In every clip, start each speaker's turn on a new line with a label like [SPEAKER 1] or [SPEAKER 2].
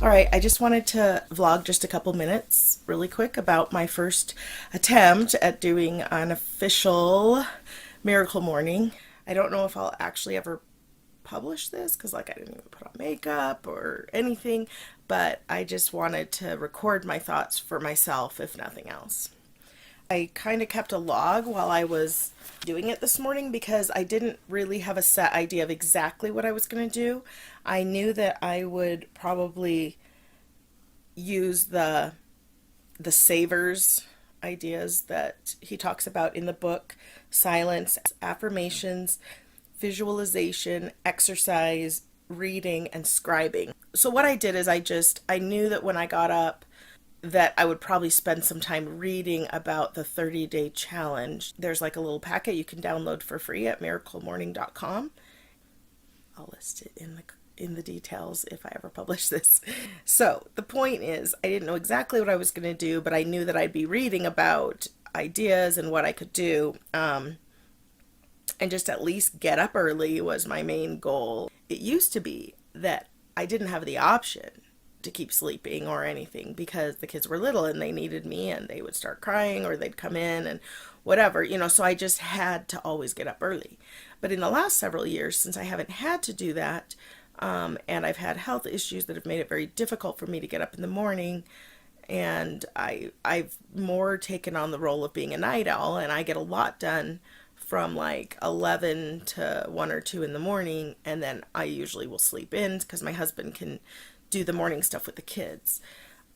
[SPEAKER 1] All right, I just wanted to vlog just a couple minutes really quick about my first attempt at doing an official miracle morning. I don't know if I'll actually ever publish this because like I didn't even put on makeup or anything, but I just wanted to record my thoughts for myself if nothing else. I kind of kept a log while I was doing it this morning because I didn't really have a set idea of exactly what I was going to do. I knew that I would probably use the S.A.V.E.R.S ideas that he talks about in the book: silence, affirmations, visualization, exercise, reading, and scribing. So what I did is I knew that when I got up that I would probably spend some time reading about the 30-day challenge. There's like a little packet you can download for free at miraclemorning.com. I'll list it in the details if I ever publish this. So the point is, I didn't know exactly what I was going to do, but I knew that I'd be reading about ideas and what I could do, and just at least get up early was my main goal. It used to be that I didn't have the option to keep sleeping or anything because the kids were little and they needed me and they would start crying or they'd come in and whatever, so I just had to always get up early. But in the last several years, since I haven't had to do that, and I've had health issues that have made it very difficult for me to get up in the morning, and I've more taken on the role of being a night owl, and I get a lot done from like 11 to 1 or 2 in the morning, and then I usually will sleep in because my husband can do the morning stuff with the kids.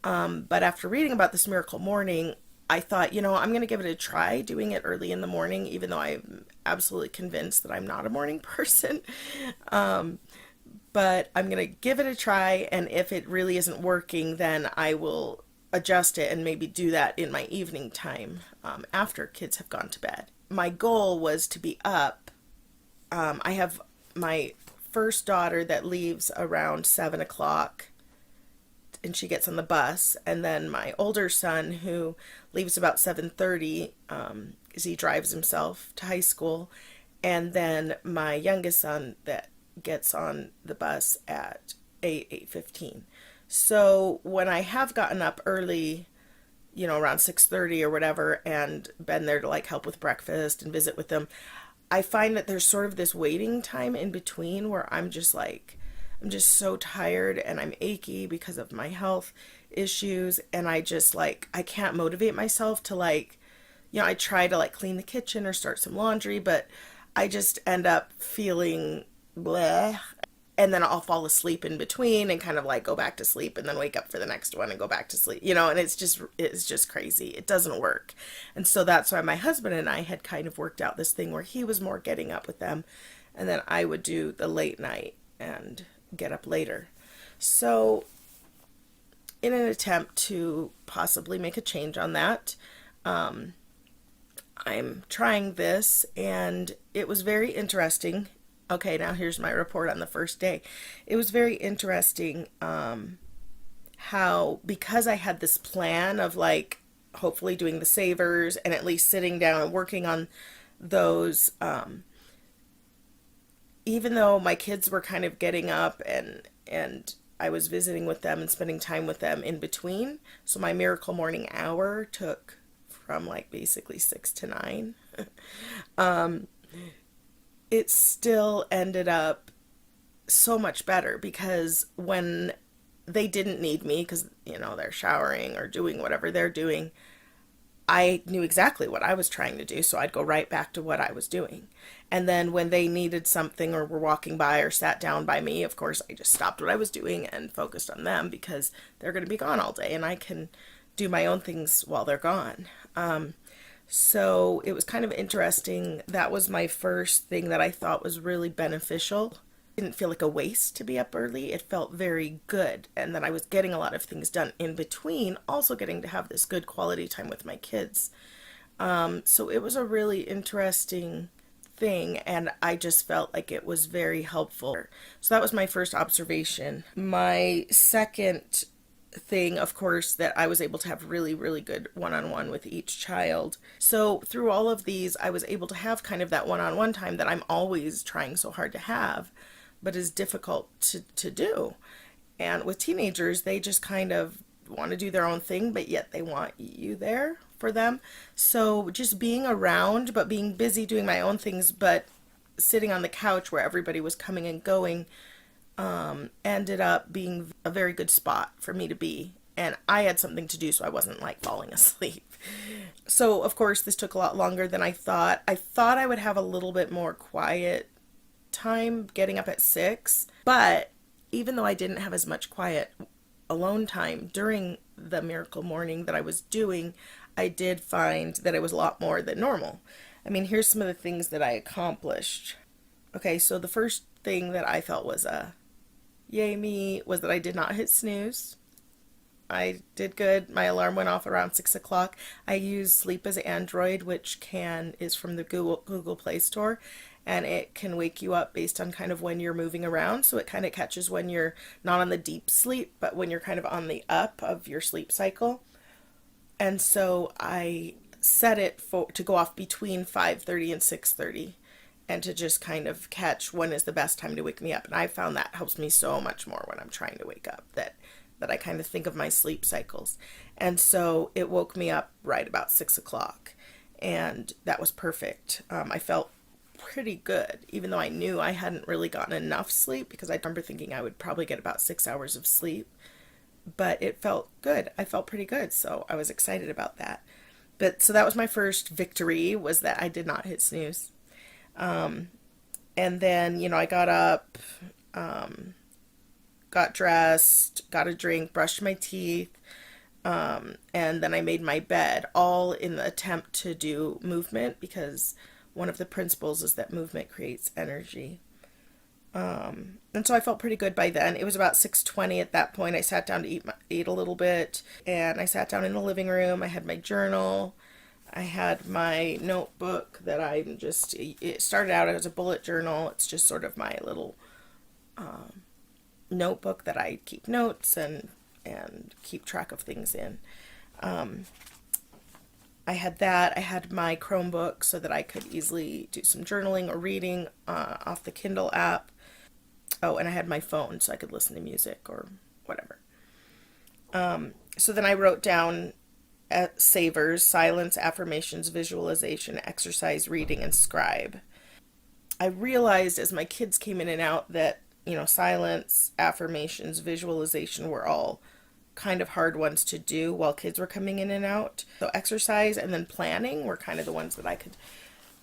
[SPEAKER 1] But after reading about this miracle morning, I thought, I'm going to give it a try doing it early in the morning, even though I'm absolutely convinced that I'm not a morning person. But I'm going to give it a try, and if it really isn't working, then I will adjust it and maybe do that in my evening time, after kids have gone to bed. My goal was to be up. I have my first daughter that leaves around 7 o'clock and she gets on the bus, and then my older son who leaves about 7:30, because he drives himself to high school, and then my youngest son that gets on the bus at 8:15. So when I have gotten up early, around 6:30 or whatever, and been there to like help with breakfast and visit with them, I find that there's sort of this waiting time in between where I'm just so tired and I'm achy because of my health issues, and I just I can't motivate myself to I try to clean the kitchen or start some laundry, but I just end up feeling bleh, and then I'll fall asleep in between and kind of go back to sleep and then wake up for the next one and go back to sleep, and it's just crazy. It doesn't work. And so that's why my husband and I had kind of worked out this thing where he was more getting up with them, and then I would do the late night and get up later. So in an attempt to possibly make a change on that, I'm trying this, and it was very interesting. Okay, now here's my report on the first day. It was very interesting, how, because I had this plan of hopefully doing the S.A.V.E.R.S and at least sitting down and working on those, even though my kids were kind of getting up and I was visiting with them and spending time with them in between. So my miracle morning hour took from basically 6 to 9. It still ended up so much better because when they didn't need me because, they're showering or doing whatever they're doing, I knew exactly what I was trying to do, so I'd go right back to what I was doing. And then when they needed something or were walking by or sat down by me, of course, I just stopped what I was doing and focused on them because they're going to be gone all day and I can do my own things while they're gone. So it was kind of interesting. That was my first thing that I thought was really beneficial. It didn't feel like a waste to be up early. It felt very good. And then I was getting a lot of things done in between, also getting to have this good quality time with my kids. So it was a really interesting thing, and I just felt like it was very helpful. So that was my first observation. My second thing, of course, that I was able to have really, really good one-on-one with each child. So through all of these, I was able to have kind of that one-on-one time that I'm always trying so hard to have, but is difficult to do. And with teenagers, they just kind of want to do their own thing, but yet they want you there for them. So just being around, but being busy doing my own things, but sitting on the couch where everybody was coming and going, ended up being a very good spot for me to be. And I had something to do, so I wasn't like falling asleep. So, of course, this took a lot longer than I thought. I thought I would have a little bit more quiet time getting up at 6, but even though I didn't have as much quiet alone time during the miracle morning that I was doing, I did find that it was a lot more than normal. I mean, here's some of the things that I accomplished. Okay, so the first thing that I felt was a yay me was that I did not hit snooze. I did good. My alarm went off around 6 o'clock. I use Sleep as Android, which is from the Google Play Store, and it can wake you up based on kind of when you're moving around. So it kind of catches when you're not on the deep sleep, but when you're kind of on the up of your sleep cycle. And so I set it to go off between 5:30 and 6:30, and to just kind of catch when is the best time to wake me up. And I found that helps me so much more when I'm trying to wake up, that I kind of think of my sleep cycles. And so it woke me up right about 6 o'clock, and that was perfect. I felt pretty good, even though I knew I hadn't really gotten enough sleep, because I remember thinking I would probably get about 6 hours of sleep, but it felt good. I felt pretty good, so I was excited about that. But so that was my first victory, was that I did not hit snooze. And then, I got up, got dressed, got a drink, brushed my teeth, and then I made my bed, all in the attempt to do movement, because one of the principles is that movement creates energy. And so I felt pretty good by then. It was about 6:20 at that point. I sat down to eat a little bit, and I sat down in the living room. I had my journal. I had my notebook that it started out as a bullet journal. It's just sort of my little notebook that I keep notes and keep track of things in. I had that. I had my Chromebook so that I could easily do some journaling or reading off the Kindle app. Oh, and I had my phone so I could listen to music or whatever. So then I wrote down S.A.V.E.R.S, silence, affirmations, visualization, exercise, reading, and scribe. I realized as my kids came in and out that, silence, affirmations, visualization were all kind of hard ones to do while kids were coming in and out. So exercise and then planning were kind of the ones that I could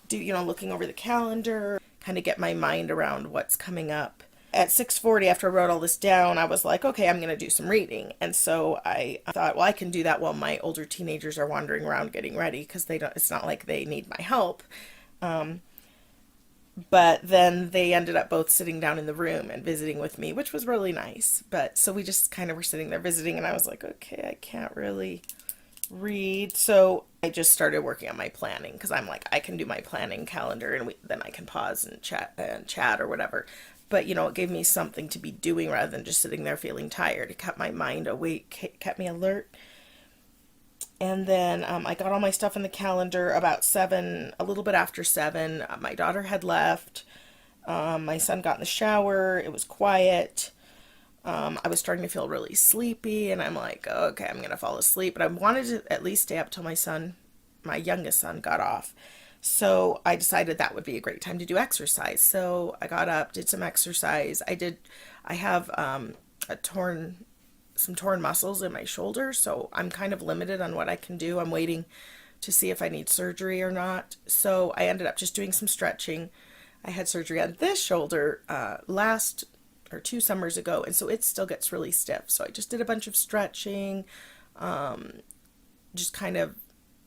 [SPEAKER 1] do, looking over the calendar, kind of get my mind around what's coming up. At 6:40, after I wrote all this down, I was like, okay, I'm going to do some reading. And so I thought, well, I can do that while my older teenagers are wandering around getting ready, because it's not like they need my help. But then they ended up both sitting down in the room and visiting with me, which was really nice. But so we just kind of were sitting there visiting, and I was like, okay, I can't really read. So I just started working on my planning, because I'm like, I can do my planning calendar, and then I can pause and chat or whatever. But, it gave me something to be doing rather than just sitting there feeling tired. It kept my mind awake, kept me alert. And then I got all my stuff in the calendar about 7, a little bit after 7. My daughter had left. My son got in the shower. It was quiet. I was starting to feel really sleepy, and I'm like, okay, I'm going to fall asleep. But I wanted to at least stay up till my youngest son got off. So I decided that would be a great time to do exercise. So I got up, did some exercise. I have some torn muscles in my shoulder, so I'm kind of limited on what I can do. I'm waiting to see if I need surgery or not. So I ended up just doing some stretching. I had surgery on this shoulder last or 2 summers ago, and so it still gets really stiff. So I just did a bunch of stretching, just kind of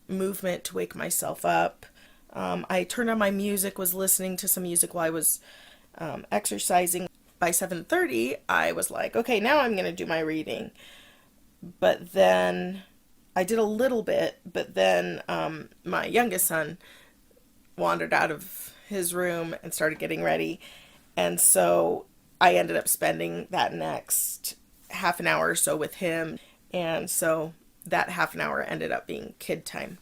[SPEAKER 1] movement to wake myself up. I turned on my music, was listening to some music while I was exercising. By 7:30, I was like, okay, now I'm going to do my reading. But then I did a little bit, but then my youngest son wandered out of his room and started getting ready. And so I ended up spending that next half an hour or so with him. And so that half an hour ended up being kid time.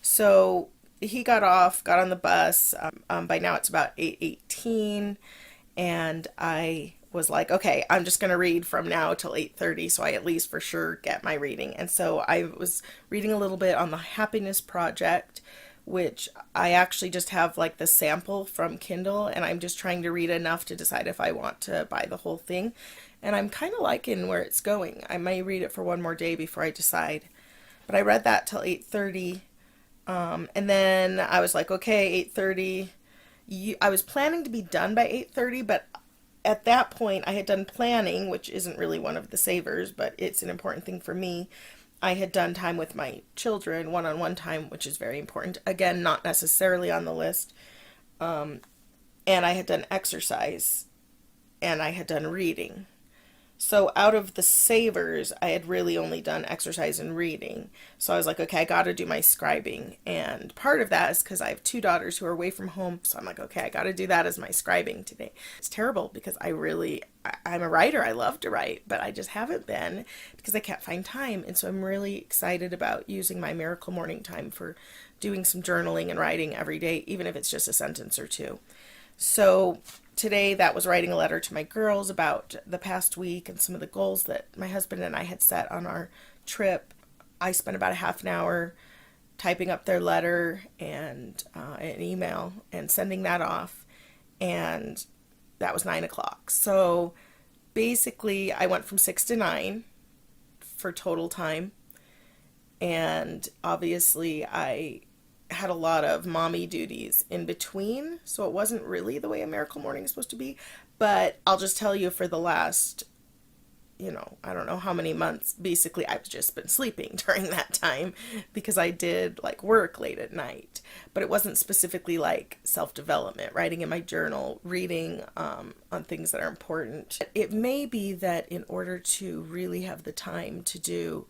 [SPEAKER 1] So he got on the bus. By now it's about 8:18, and I was like, okay, I'm just going to read from now till 8:30 so I at least for sure get my reading. And so I was reading a little bit on the Happiness Project, which I actually just have like the sample from Kindle, and I'm just trying to read enough to decide if I want to buy the whole thing. And I'm kind of liking where it's going. I may read it for one more day before I decide. But I read that till 8:30. And then I was like, okay, 8:30. I was planning to be done by 8:30, but at that point I had done planning, which isn't really one of the savers, but it's an important thing for me. I had done time with my children, one-on-one time, which is very important. Again, not necessarily on the list. And I had done exercise and I had done reading. So out of the savers, I had really only done exercise and reading. So I was like, okay, I got to do my scribing. And part of that is because I have two daughters who are away from home. So I'm like, okay, I got to do that as my scribing today. It's terrible because I'm a writer. I love to write, but I just haven't been because I can't find time. And so I'm really excited about using my miracle morning time for doing some journaling and writing every day, even if it's just a sentence or two. So today that was writing a letter to my girls about the past week and some of the goals that my husband and I had set on our trip. I spent about a half an hour typing up their letter and an email and sending that off. And that was 9 o'clock. So basically, I went from 6 to 9 for total time. And obviously, I had a lot of mommy duties in between, so it wasn't really the way a miracle morning is supposed to be. But I'll just tell you, for the last, I don't know how many months, basically I've just been sleeping during that time because I did like work late at night. But it wasn't specifically like self-development, writing in my journal, reading on things that are important. It may be that in order to really have the time to do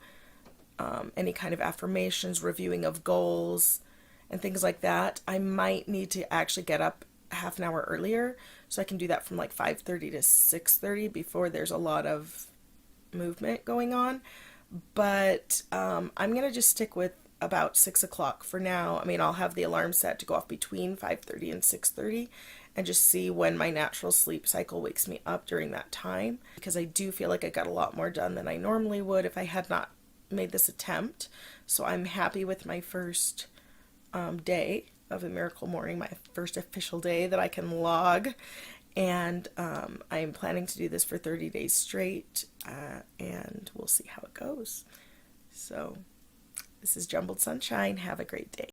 [SPEAKER 1] any kind of affirmations, reviewing of goals, and things like that, I might need to actually get up half an hour earlier so I can do that from like 5:30 to 6:30 before there's a lot of movement going on. But I'm gonna just stick with about 6 o'clock for now. I mean, I'll have the alarm set to go off between 5:30 and 6:30 and just see when my natural sleep cycle wakes me up during that time, because I do feel like I got a lot more done than I normally would if I had not made this attempt. So I'm happy with my first day of a miracle morning, my first official day that I can log. And I'm planning to do this for 30 days straight, and we'll see how it goes. So this is Jumbled Sunshine. Have a great day.